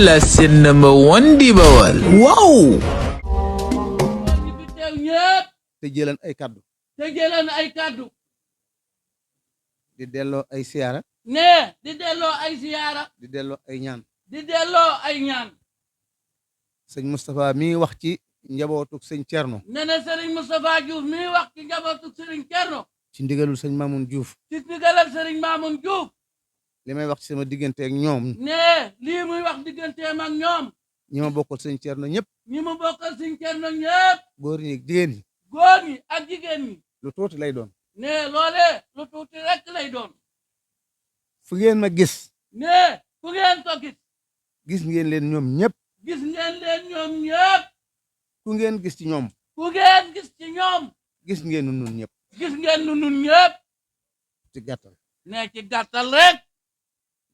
la seen number one di Bawal waaw te jëlan ay kaddu di delloo ay siyaara di delloo ay siyaara di delloo ay ñaan di delloo ay ñaan sëñ Moustapha mi wax ci njabootuk sëñ Thierno nee na Serigne Moustapha Diouf mi wax ci njabootuk Serigne Thierno ci ndigalul sëñ Mamoun Diouf ci ndigalal Serigne Mamoun Diouf li may wax ci sama diggante ak ñoom nee lii muy wax digganteem ak ñoom ñi ma bokkal sëñ Thierno ñëpp ñi mu bokkal Serigne Thierno ñëpp góor ñi jigéen ñi góor ñi ak jigéen ñi lu tuuti lay doon nee loolee lu tuuti rek lay doon fu ngeen ma gis nee fu ngeen ko gis ngeen leen ñoom ñëpp gis ngeen leen ñoom ñëpp ku ngeen gis ci ñoom ku ngeen gis ci ñoom gis ngeen nu nun ñëpp gis ngeen nu nun ñëpp ci gàttal nee ci gàttal rek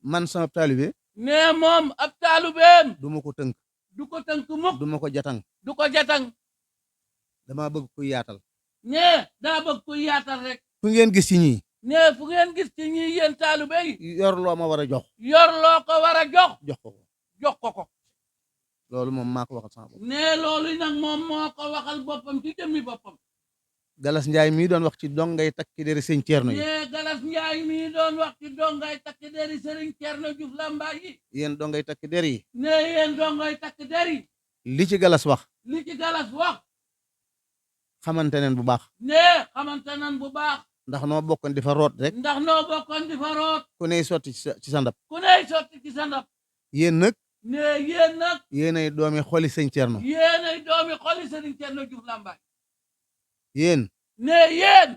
man sama taalibe nee moom ab taalubeem du ma ko tënk du ko tënk mukk du ma ko jatang du ko jatang dama bëgg ku yaatal nee daa bëgg ku yaatal rek fu ngeen gis ci ñii nee fu ngeen gis ci ñi yéen taalube yi yor loo ma war a jox yor loo ko war a jox jox ko ko loolu moom maa ko waxal sama bopp nee loolu nag moom moo ko waxal boppam ci jëmmi boppam Galas Njaay mii doon wax ci dongay takki deri sëñ Thierno yi nee Galas Njaay mii doon wax ci dongay takk deri Serigne Thierno Diouf Lambaye yi yéen dongay takki der yi nee yéen dongay takk deri li ci Galas wax li ci Galas wax xamante neen bu baax nee xamante nan bu baax ndax noo bokkoon di fa root rek ndax noo bokkoon di fa root ku ney sotti ci sa ndab ku ney sotti ci sa ndab yéen nag nee yéen nag yéenay doomi xoli sëñ Thierno yéenay doomi xoli Serigne Thierno Diouf Lambaye yéen nee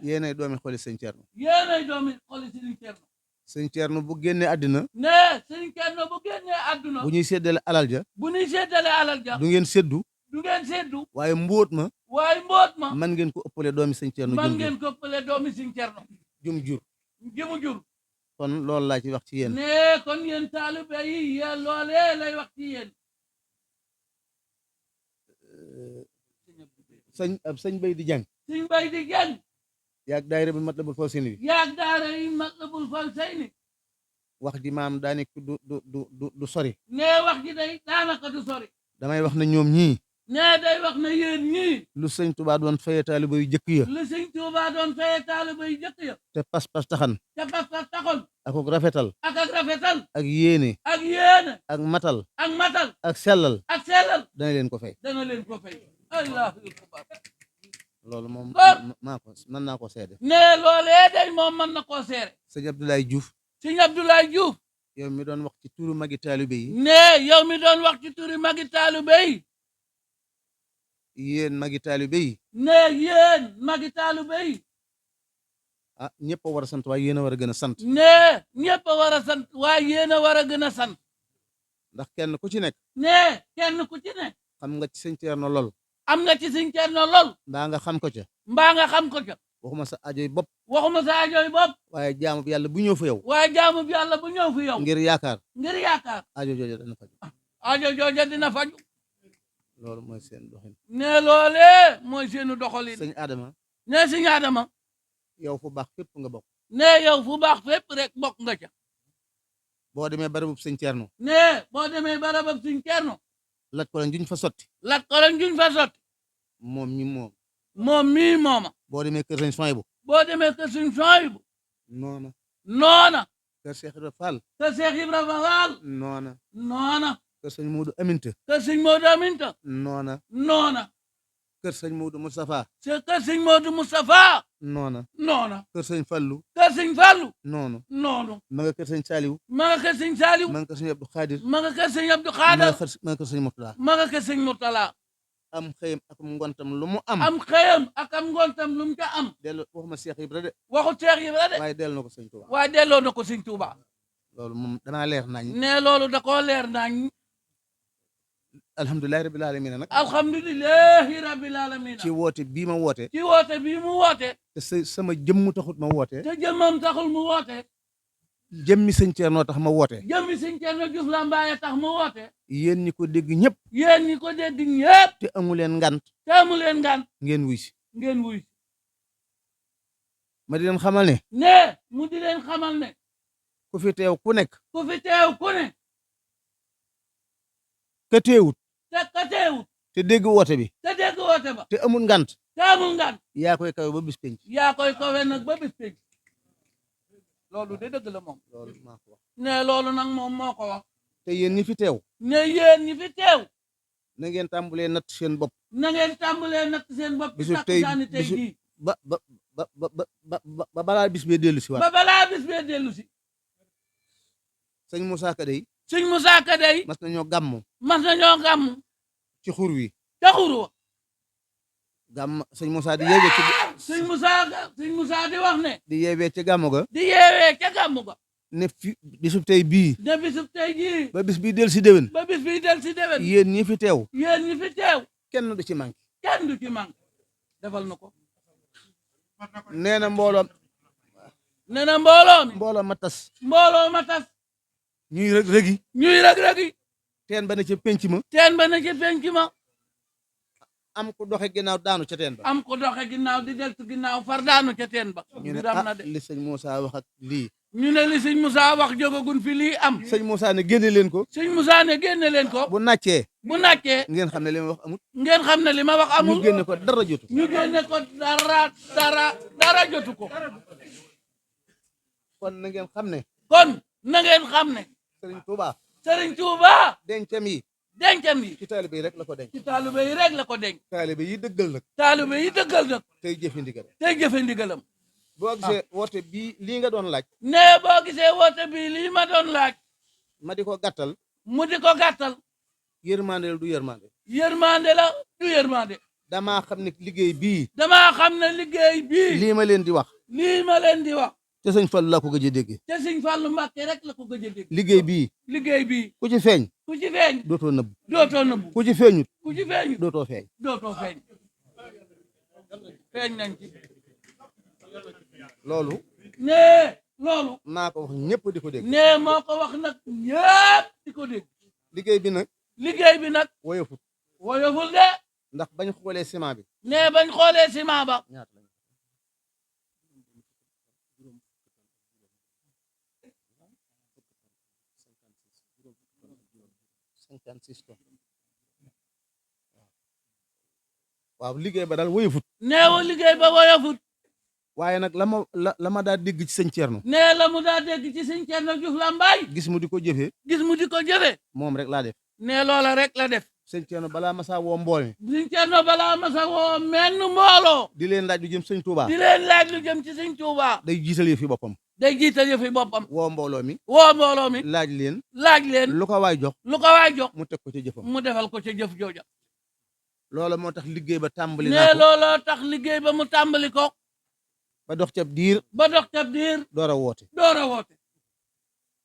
yéenay doomi xoli sëñ Thierno yéenay doomi xoli Serigne Thierno sëñ Thierno bu génnee àddina nee Serigne Thierno bu génnee àdduna bu ñuy séddale alal ja bu ñuy séddale alal ja du ngeen séddu du ngeen séddu waaye mbóot ma waaye mboot ma man ngeen ko ëppale doomi sëñ Thierno man ngeen ko ëppale doomi Serigne Thierno jum jur jëmu jur kon loolu laa ci wax ci yéen nee kon yéen taalibe yi yéen loolee lay wax ci yéen sëñ Bay di jàng Serigne Bay di jàng yaag daayira bi Matlabul Fawzayni bi yaag daara yi Matlabul Fawzayni wax ji maam daanaka du sori nee wax ji day daanaka du sori damay wax na ñoom ñii nee day wax na yéen ñii lu sëñ Tuubaa doon faye taaliba yu jëkk ya lu Sëñ Tuubaa doon faye taalibe yu jëkk ya te pas-pas taxan te pas-pas taxoon ak rafetal ak rafetal ak yéene ak yéene ak matal ak matal ak sellal ak sellal dana leen ko fay dana leen ko fay allahu akbar loolu moom kon mën naa ko seede nee loolee day moom mën na koo seere sëñ Abdoulaye Diouf Sëñ Abdoulaye Diouf yow mi doon wax ci turu magi taalibe yi nee yow mi doon wax ci turi magi taalibe yi yéen magi taalibe yi nee yéen magi taalibe yi ah ñëpp a war a sant waaye yéen a war a gën a sant nee ñëpp a war a sant waaye yéen a war a gën a sant ndax kenn ku ci nekk nee kenn ku ci ne xam nga ci sëñ Thierno lool am nga ci Sëñ Thierno lool mbaa nga xam ko ca mbaa nga xam ko ca waxuma sa ajoy bopp waxuma sa ajooy bopp waaye jaamu bi yàlla bu ñëw fa yow waaye jaamu bi yàlla bu ñëw fi yow ngir yaakaar ajo jooju dana faj ajo jooja dina faju loolu mooy seen doxin ne loolee mooy seenu doxalin sëñ Adama ne Sëñ Adama yow fu baax fépp nga bokk ne yow fu baax fépp rek bokk nga ca boo demee barabu sëñ Thierno ne boo demee barabab Sëñ Thierno lat ko lañ juñ fa sotti lat ko lañ juñ fa sotti moom ñi moom moom mii mooma boo demee kër sëñ Sohaybu boo demee kër Sëñ Sohaybu noona noona kër Cheikh Ibra Fall kër Cheikh Ibrahima Fall noona kër sëñ Moodu Aminta kër Sëñ Moodu Aminta noona kër sëñ Moodu Moustapha kër Sëñ Moodu Moustapha noona kër sëñ Fallu kër Sëñ Fallu noonu ma nga kër sëñ Saliou ma nga kër Sëñ Saliou ma nga kër sëñ Abdou Khadir ma nga kër Sëñ Abdou Khadir ma nga kër sëñ Murtala ma nga kër Sëñ Murtala am xëyam ak ngontam lu mu am am xëyam ak am ngontam lu mu ca am dellu waxuma Cheikh Ibra de waxu Cheikh Ibra de waaye dellu na ko sëñ Touba waaye delloo na ko Sëñ Touba loolu moom danaa leer nañ ne loolu da koo leer nañ alhamdulilahi rabbil alamin nag alhamdulilahi rabbil alamin ci woote bii ma woote ci woote bii mu woote te sama jëmm taxut ma woote te jëmmam taxul mu woote jëmmi sëñ Thierno tax ma woote jëmmi Sëñ Thierno Diouf Lambaye tax mu woote yéen ñi ko dégg ñëpp yéen ñi ko dégg ñëpp te amu leen ngant te amu leen ngan ngeen wuy si ngeen wuy ma di leen xamal ne ne mu di leen xamal ne ku fi teew ku nekk ku fi teew ku ne ka teewut te ka teewut te dégg woote bi te dégg woote ba te amul ngant te amul ngan yaa koy kawe ba bis penc yaa koy kawe nag ba bis pénc loolu de dëgg la moom loolu maa ko wax ne loolu nag moom moo ko wax te yéen ñi fi teew ne yéen ñi fi teew na ngeen tàmbalee natt seen bopp na ngeen tàmbalee natt seen bopp ci bisu tey takkusaani tey jii ba balaa bis bee dellu si waat ba balaa bis bee dellu si sëñ Moussa Ka dey sëñ Moussa Ka dey mas nañoo gàmm mas nañoo gàmm ci xur wi ca xurwa gàmm sëñ Moussa di yeewee ci sëñ Moussa di wax ne di yeewee ci gàmm ga di yeewee ca gàmm ga ne fi bisub tey bii ne bisub tey jii ba bis bii dellu si déwén ba bis bii del si déwén yéen ñi fi teew yéen ñi fi teew kenn du ci manqué kenn du ci manqué defal na ko nee na mbooloo nee na mbooloo mi mbooloo ma tas mbooloo ma tas ñuy rëgi ñuy rëg-rëgi teen ba ne ca penc ma teen ba na ci penc ma am ku doxe ginnaaw daanu ca teen ba am ko doxe ginnaaw di deltu ginnaaw far daanu ca teen ba ñu ne dam na de li sëñ Moussa wax ak lii ñu ne li sëñ Moussa wax jógagun fi lii am sëñ Moussa ne génne leen ko sëñ Moussa ne génne leen ko bu nàccee bu nàccee ngeen xam ne li ma wax amut ngeen xam ne li ma wax amul ñu génne ko dara jotu ñu génne ko dara jotu ko kon na ngeen xam ne kon na ngeen xam ne sëriñ Touba Sëriñ Tuuba dencam yi dencam yi ci taalibe yi rek la ko denc ci taalibe yi rek la ko denc taalibe yi dëggal nag taalibe yi dëggal nag tey jëfe ndigal tey jëfe ndigalam boo gisee woote bii lii nga doon laaj ne boo gisee woote bi lii ma doon laaj ma di ko gàttal mu di ko gàttal yërmande la du yërmande yërmande la du yërmande damaa xam ne liggéey bii damaa xam ne liggéey bii lii ma leen di wax lii ma leen di wax te sëñ Fall laa ko gëj a déggee te sëñ Fallu Mbàkke rek la ko gëj a dégg liggéey bii liggéey bii ku ci feeñ ku ci feeñ dootoo nëbb dootoo nëbbu ku ci feeñut ku ci feeñu dootoo feeñ dootoo feeñ feeñ nañ ci loolu ne loolu maa ko wax ñëpp di ko dégg ne moo ko wax nag ñëpp di ko dégg liggéey bi nag liggéey bi nag woyofut woyoful de ndax bañ xoolee ciment bi ne bañ xoolee ciment ba ñaata lañ 56 tonnes waaw liggéey ba daal woyofut neewu liggéey ba woyofut waaye nag la ma daa dégg ci sëñ Thierno nee la mu daa dégg ci sëñ Thierno Diouf Lambaye gis mu di ko jëfee gis mu di ko jëfe moom rek laa def nee loola rek la def sëñ Thierno balaa masaa woo mbool mi sëñ Thierno balaa masa woo menn mbooloo di leen laaj lu jëm sëñ Touba di leen laaj lu jëm ci sëñ Touba day jiital yëfi boppam day jiital yëfi boppam woo mbooloo mi woo mbooloo mi laaj leen laaj leen lu ko waay jox lu ko waay jox mu teg ko ca jëfam mu defal ko ca jëf jooja loola moo tax liggéey ba tàmbali nee naa ko looloo tax liggéey ba mu tàmbali ko ba dox ca diir ba dox ca diir door a woote door a woote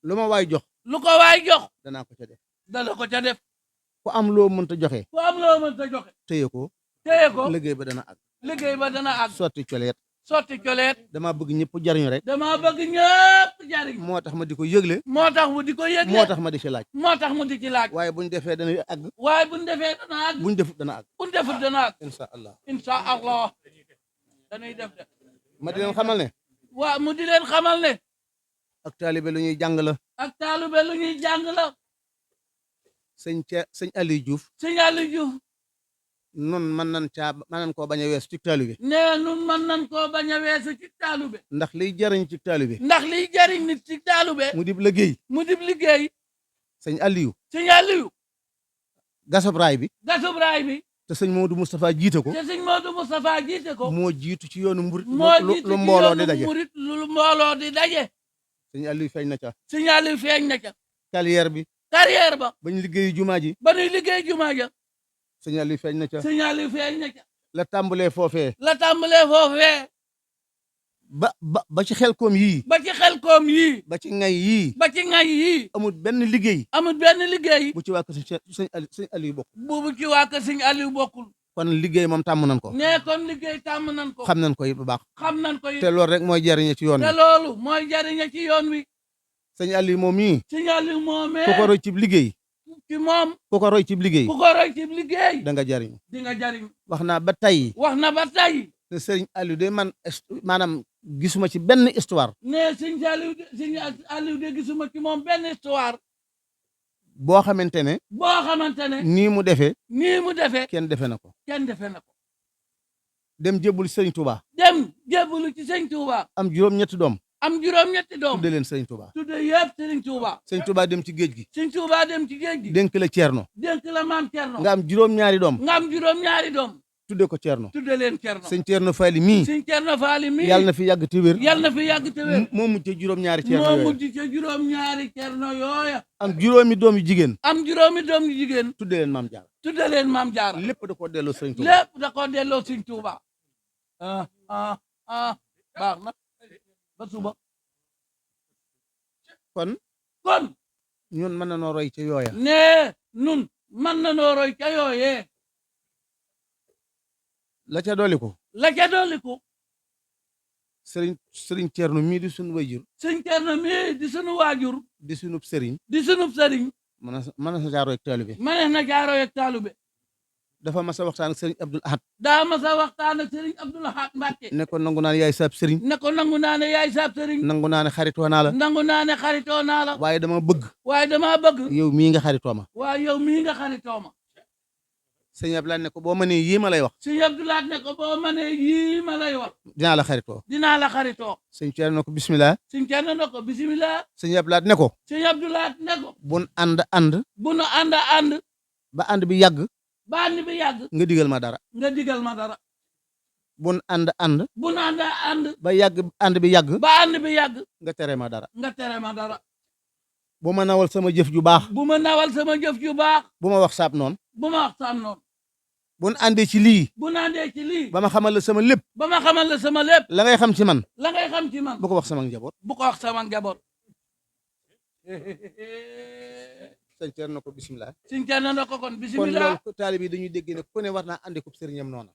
lu ma waay jox lu ko waay jox danaa ko ca def dana ko ca def ku am loo mënta joxe ku am loo mën ta joxe téye ko téye ko liggéey ba dana àgg liggéey ba dana àgg sotti coleet sotti coleet dama bëgg ñëpp jariñu rek dama bëgg ñëpp jariñ moo tax ma di ko yëgle moo tax mu di ko yëgle moo tax ma di ci laaj moo tax mu di ci laaj waaye buñ defee dana àgg waaye buñ defee dana àgg buñ defut dana àgg buñ defut dana àgg insha allah insha allah dañuy def de ma di leen xamal ne waa mu di leen xamal ne ak taalibe lu ñuy jàng la ak taalube lu ñuy jàng la sëñ Aliou Diouf sëñ Aliou Diouf nun mën nañ koo bañ a weesu ci taalibe nee nun mën nañ koo bañ a weesu ci taalube ndax liy jariñ ci taalibe ndax liy jariñ nit ci taalube mu dib liggéey mu dib liggéey sëñ Aliou sëñ Aliou gasab raay bi gasub raay bi te sëñ Modou Moustapha jiite ko te sëñ Modou Moustapha jiite ko moo jiitu ci yoonu murit moo jiitu lu ci mbooloo di yoonu daje murit lu mbooloo di daje sëñ Aliou feeñ na ca sëñ Aliou feeñ na ca carrière bi carrière ba bañ liggéeyu jumaa ji ba nuy liggéey jumaa ja sëñ Aliou feeñ na ca sëñ Aliou feeñ na ca la tàmbalee foofee la tàmbalee foofee ba ci xel koom yii ba ci xel koom yii ba ci ngay yii ba ci ngay yii amul benn liggéey amul benn liggéey bu ci waa ko sëñ Aliou bokk bu ci waa kër sëñ Aliou bokkul kon liggéey moom tàmm nañ ko nee kon liggéey tàmm nañ ko xam nañ ko it bu baax xam nañ ko it te loolu rek mooy jariñe ci yoon te wi loolu mooy jariñe ci yoon wi sëñ Aliou moom mii sëñ Aliou moomee ku ko roy cib liggéey ci moom ku ko roy cib liggéey ku ko roy ci liggéey da nga jariñ di nga jariñ wax naa ba tey wax na ba tey te sëriñ Aliou de man maanaam gisuma ci benn histoire nee sëñ Aliou de gisuma ci moom benn histoire boo xamante ne nii mu defee kenn defe na ko dem jébbul sëriñ Touba ci sëñ Touba am juróom-ñetti doom tudde leen sëriñ Touba tudde yëpp sëriñ Touba sëriñ Touba dem ci géej gi sëñ Touba dem ci géej gi dénk la Ceerno maam Ceerno nga am juróom-ñaari doom tudde ko Ceerno tudde leen Ceerno sëñ Ceerno Faali mii yàlla na fi yàgg te wér moo mujj ca juróom-ñaari Ceerno yooya am juróomi doom yu jigéen tudde leen maam Jaara lépp da koo delloo sëñ Touba baax na ba suba kon ñun mën na noo roy ca yooya nun mën na noo roy ca yooyee la ca dolli ko sëriñ Ceerno mii di sunu waajur di sunub sëriñ mën na sa jaaroo ak taalube dafa mas a waxtaan ak sëriñ Abdul Ahad Mbàkke ne ko nangu naa ne yaay saab sëriñ nangu naa ne xaritoo naa la waaye dama bëgg yow mii nga xaritoo ma sëñ Abdul Ahad ne ko boo mënee yii ma lay wax dinaa la xaritoo sëñ Ceerno ne ko bismillah sëñ Abdul Ahad ne ko bun ànd ba ànd bi yàgg nga digal ma dara bun ànd ba yàgg ànd bi yàgg nga tere ma dara bu ma nawal sama jëf ju baax bu ma wax saab noon bun àndee ci lii ba ma xamal la sama lépp la ngay xam ci man bu ko wax sama njaboot sëñ Ceerno ko bisimilah kon loolu taalibe yi dañuy dégg ne ku ne war naa ànd ak sëriñam noonu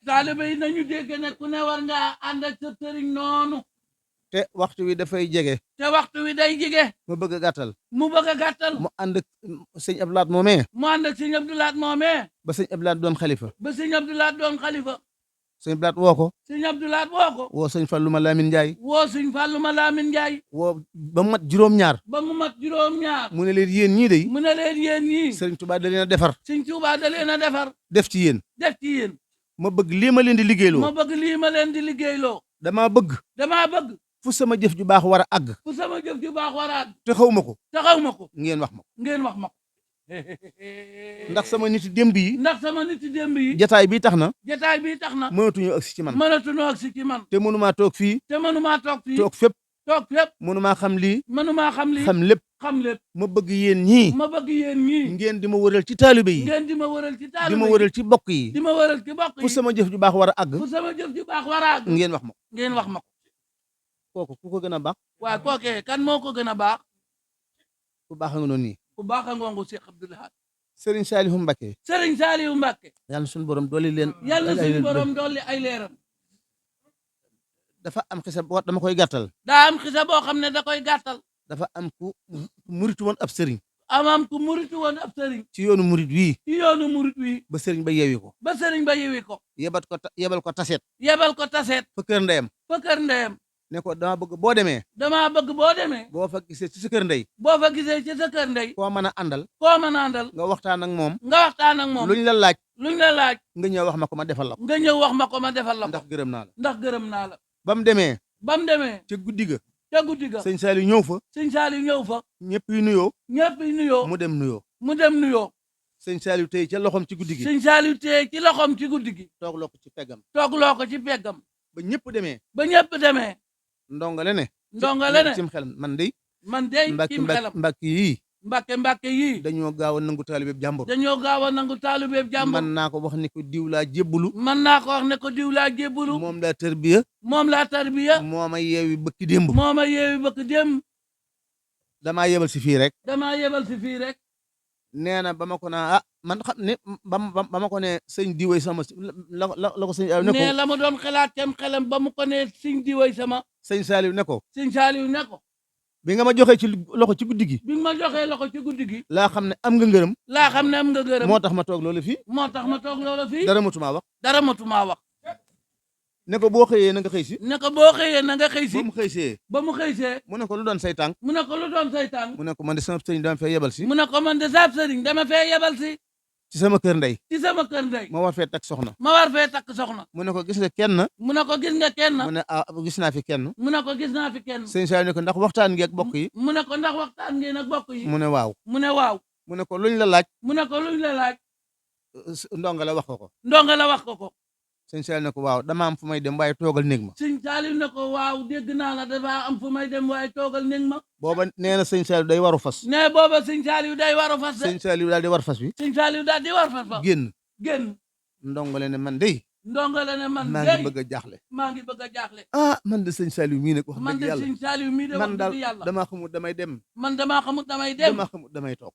te waxtu wi dafay jege mu bëgg a gàttal mu ànd ak sëñ Abdou Lahad moomee ba sëñ Abdou Lahad doon xalifa sëñ Abdou Lahad woo ko woo sëñ Fallu ma Laamin Njaay woo ba mu mat juróom-ñaar mu ne leen yéen ñii day sëriñ Tuubaa da leen a defar def ci yéen ma bëgg lii ma leen di liggéeyloo dama bëgg fu sama jëf ju baax war a àgg te xaw ma ko ngeen wax ma ko ndax sama nit démb yi jataay bi tax na mënatuñu agsi ci man te mënumaa toog fii toog fépp mënumaa xam lii xam lépp ma bëgg yéen ñii ngeen di ma wëral ci taalibe yi di ma wëral ci bokk yi fu sama jëf ju baax war a àgg ngeen wax ma ko kooku ku ko gën a baax waaw kookee kan moo ko gën a baax ku baax nga noonu nii ku baax nga ngongu Cheikh Abdou Lahad Serigne Saliou Mbacké yàlla suñu borom dolli leen ay leeram dafa am xisa boo dama koy gàttal boo xam ne da koy gàttal dafa am ku muritu woon ab sëriñ ci yoonu murit wii ba sëriñ ba yewi ko yebal ko taseet fa kër ndeyam ne ko dama bëgg boo demee boo fa gisee ci sa kër ndey koo mën a àndal nga waxtaan ak moom luñ la laaj nga ñëw wax ma ko ma defal la ndax gërëm naa la ba mu demee ca guddi ga sëñ Saliou ñëw fa ñëpp yi nuyoo mu dem nuyoo sëñ Saliou tey ca loxoom ci guddi gi toogloo ko ci peggam ba ñëpp demee ndongale ne cim xelam man dey mbàkke yii dañoo gaaw a nangu taalibeeb jàmbur man naa ko wax ne ko diw laa jébbulu moom laa tarbiya mooma yeewi bëkki démb damaa yebal si fii rek nee na ba ma ko naa man xam ne ba ma ko ne sëñ diwéy sama la ko sëñ ne ko la ma doon xalaat xelam ba mu ko ne sëñ diwéy sama sëñ Saliou ne ko bi nga ma joxee ci loxo ci guddi gi laa xam ne am nga ngërëm moo tax ma toog loolu fii dara matumaa wax ne ko boo xëyee na nga xëy si. ne ko boo xëyee na nga xëy si. ba mu xëysee. mu ne ko lu doon say tànk. mu ne ko lu doon say tànk. mu ne ko man de sama sëriñ dama fee yebal si. mu ne ko man de sama sëriñ dama fee yebal si. ci sama kër ndey. ci sama kër ndey. ma war fee takk soxna. ma war fee takk soxna. mu ne ko gis nga kenn. mu ne ko gis nga kenn. mu ne ah gis naa fi kenn. mu ne ko gis naa fi kenn. sëñ Saliou ne ko ndax waxtaan ngeen ak bokk yi. mu ne ko ndax waxtaan ngeen ak bokk yi. mu ne waaw. mu ne waaw. mu ne ko luñ la laaj. mu ne ko luñ la laaj. ndonga la wax ko ko. ndonga la wax ko ko. sëñ Saliou ne ko waaw dama am fu may dem waaye toogal néeg ma. sëñ Saliou ne ko waaw dégg naa la dafa am fu may dem waaye toogal néeg ma. booba nee na sëñ Saliou day waru fas. ne booba sëñ Saliou day waru fas de. sëñ Saliou daal di war fas wi. sëñ Saliou daal di war fas ba. génn. ndongole ne man de. ndongole ne man de maa ngi bëgg a jaaxle. maa ngi bëgg a jaaxle. ah man de sëñ Saliou mii nag wax dëgg yàlla man de sëñ Saliou mii de wax dëgg yàlla. damaa xamut damay dem. damaa xamut damay dem. damaa xamut damay toog.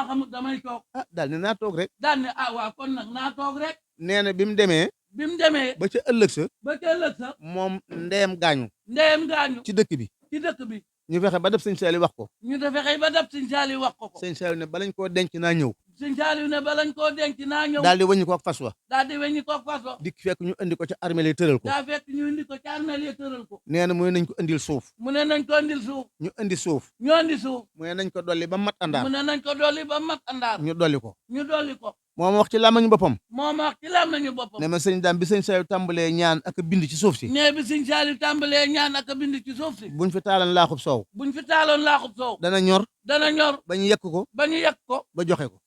xamut damay toog. ah daal ne naa toog rek. daal ne ah waaw kon nag naa toog rek. nee na bi mu demee. ba ca ëllëg sa. moom ndeyam gaañu. ci dëkk bi. ñu fexe ba dab sëñ Saliou wax ko. sëñ Saliou ne balañ koo denc naa ñëw. daal di wëññi ko ak fas wa. dikk fekk ñu indi ko ca armeel yi tëral ko. nee na mu ne nañ ko indil suuf. ñu indi suuf. mu ne nañ ko dolli ba mat àndaar. ñu dolli ko. moo ma wax ci làmmiñu boppam. ne ma sëñ daam bi sëñ Saliou tàmbalee ñaan ak bind ci suuf si. buñ fi taaloon laaxub soow. dana ñor. ba ñu yekk ko. ba joxe ko.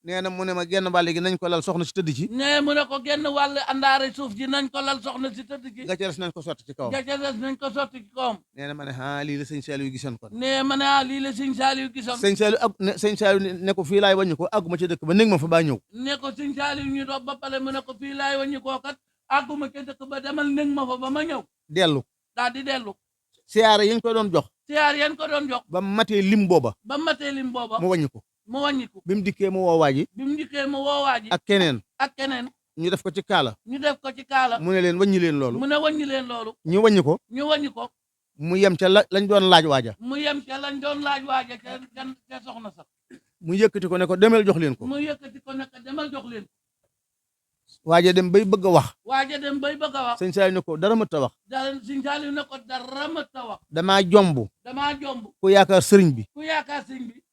nee na mu ne ma genn wàll gi nañ ko lal soxna si tëdd ci. nee mu ne ko genn wàll àndaare suuf ji nañ ko lal soxna si tëdd ci. ga ca des nañ ko sotti ci kawam. nee na ma ne ah lii la sëñ Saliou gisoon kon. sëñ Saliou ne ko fii laay wàññi ko àgguma ca dëkk ba néeg ma fa baa ñëw. ne ko sëñ Saliou ñu doon ba pare mu ne ko fii laay wàññi koo kat àgguma ca dëkk ba demal néeg ma fa ba ma ñëw. dellu. daal di dellu. siyaare yañ ko doon jox. ba matee lim booba. mu wàññi ko. bi mu dikkee mu woo waa ji. ak keneen. ñu def ko ci kaala. mu ne leen wàññi leen loolu. ñu wàññi ko. mu yem ca lañ doon laaj waaja. ca soxna sax. mu yëkkati ko ne ko demal jox leen ko. waaja dem bay bëgg a wax. sëñ Saliou ne ko dara mët a wax. damaa jomb. ku yaakaar sëriñ bi.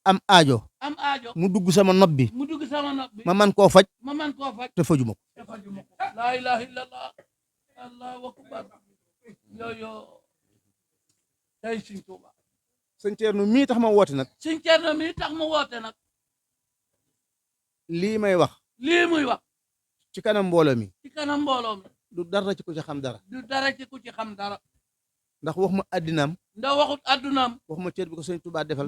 am aajo. mu dugg sama nopp bi. ma man koo faj. te fajuma ko. laa ilaaha illallah. allahu akbar. yooyu tey sëñ Tuuba. sëñ Thierno mii tax ma woote nag. lii may wax. muy wax. ci kanam mbooloo mi. du dara ci ku ci xam dara. ndax wax ma addinaam. waxut addunaam. waxuma cër bi ko sëñ Touba defal.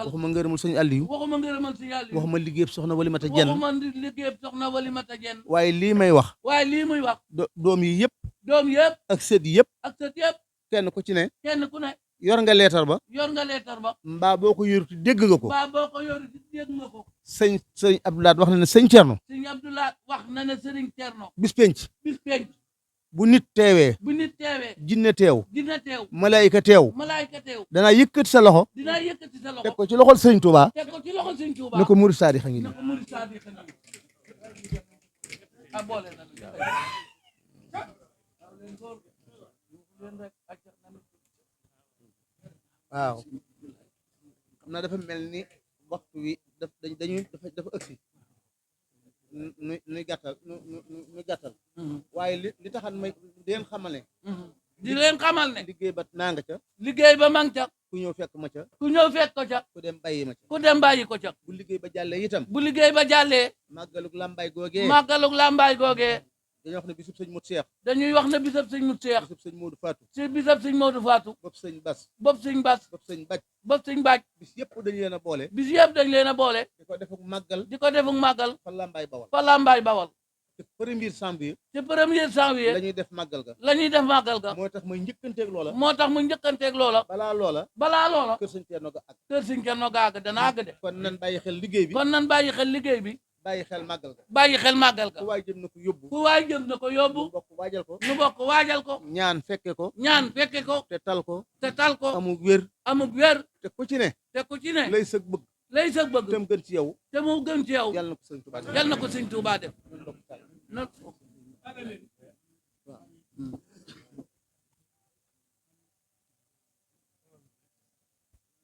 waxuma ngërëmul sëñ Aliou. waxuma liggéeyub soxna Walimata Jenn. waaye lii may wax. doom yi yëpp. ak sët yëpp. kenn ku ci ne. yor nga leetar ba. mbaa boo ko yoruti dégg nga ko. sëñ Abdoulaye wax na ne sëñ Thierno. bis penc. bu nit teewee. jinne teew. malaayika teew. danaa yëkkati sa loxo. teg ko ci loxol sëñ Touba. ne ko murid saadix a ngi nii. waaw xam naa dafa mel ni waxtu wi dafa ëgsi nuy gàttal waaye li taxan may di leen xamal ne liggéey ba naa nga ca ku ñëw fekk ma ca ku dem bàyyi ko ca bu liggéey ba jàllee màggalug làmbaay googee dañuy wax ne bisub sëñ Mut Seex. bisub sëñ Moodu Faatu. bopp sëñ Bas. bopp sëñ Bac. bis yëpp dañ leen a boole. di ko defuk màggal. fa Lambaay Bawal. te premier janvier. la ñuy def màggal ga. moo tax muy njëkkanteeg loola. balaa loola. kër sëñ Cerno ga àgg. dana àgg de. kon nan bàyyi xel liggéey bi. bàyyi xel màggal ga. fu waay jëm na ko yóbbu. nu bokk waajal ko. ñaan fekke ko. te tal ko. amug wér. te ku ci ne. lay sëg bëgg. te mu gën ci yow. yàlla na ko sëñ Touba def.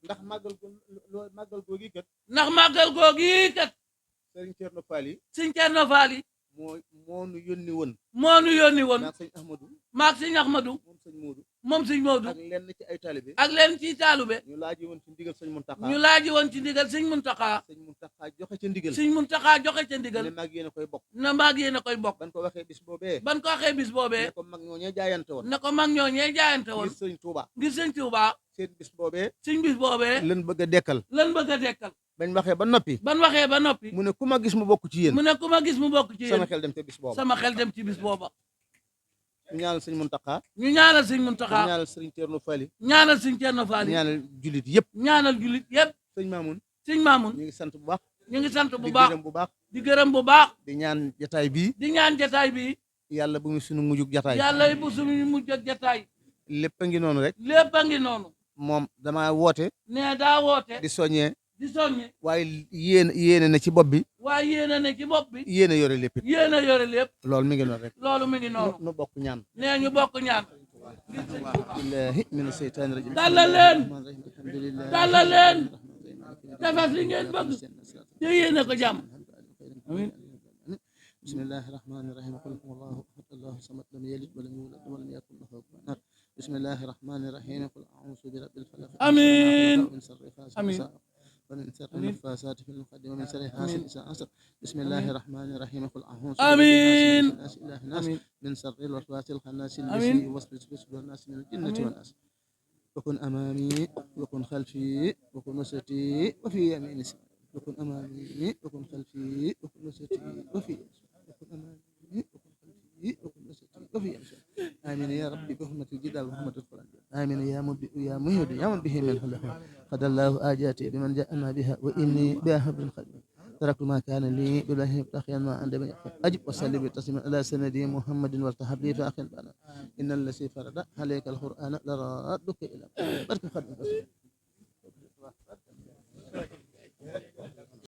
ndax màggal googi kat ndax màggal googi kat Serigne Thierno Fall yi Serigne Thierno Fall yi moo nu yónni woon maak sëñ Ahmadou moom sëñ Modou ak lenn ci ay taalibe ñu laaji woon ci ndigal sëñ Muntaxa joxe ca ndigal sëñ Muntaxa joxe ca ndigal ne maag yéen a koy bokk ban ko waxee bis boobee ne ko mag ñooñee jaayante woon ngir sëñ Tuuba seen bis boobee lan bëgg a dekkal bañ waxee ba noppi mu ne ku ma gis mu bokk ci yéen sama xel dem ci bis booba ñu ñaanal sëñ Muntaxa ñaanal sëñ Thierno Fall ñaanal jullit yëpp sëñ Maamun ñu ngi sant bu baax di gërëm bu baax di ñaan jataay bii yàlla bu mu suñu mujjug jataay lépp a ngi noonu rek moom dama woote di soññee waaye yéene na ci bopp bi yéene yore lépp loolu mi ngi noonu rek nu bokk ñaan ñu bokk ñaan billahi mina seytaani rajim tàllal leen defas li ngeen bëgg te yéene ko jàmm amiin bismillahi rahmani rahim qul huwallahu ahad allahu samad lam yalid walam yulad walam yakun lahu kufuwan ahad bismillahi rahmani rahim qul a'udhu bi rabbil falaq amiin ومن شر النفاثات في العقد ومن شر حاسد إذا حسد بسم الله الرحمن الرحيم قل أعوذ آمين من شر الوسواس الخناس الذي يوسوس في صدور الناس من الجنة والناس وكن أمامي وكن خلفي وكن وسطي وفي يميني وكن أمامي وكن خلفي وكن وسطي وفي وكن أمامي وكن خلفي وكن وسطي وفي يميني آمين يا ربي بحرمة الجدال وحرمة القرآن آمين يا مبدئ يا مهد يا من به من حله قد الله آجاتي بمن جاءنا بها وإني بها بالخلق تركت ما كان لي بالله بتخيا ما عند من أجب وسلم تسليما على سندي محمد والتحب لي فأخي إن الذي فرد عليك القرآن لرادك إلى بركة خدمة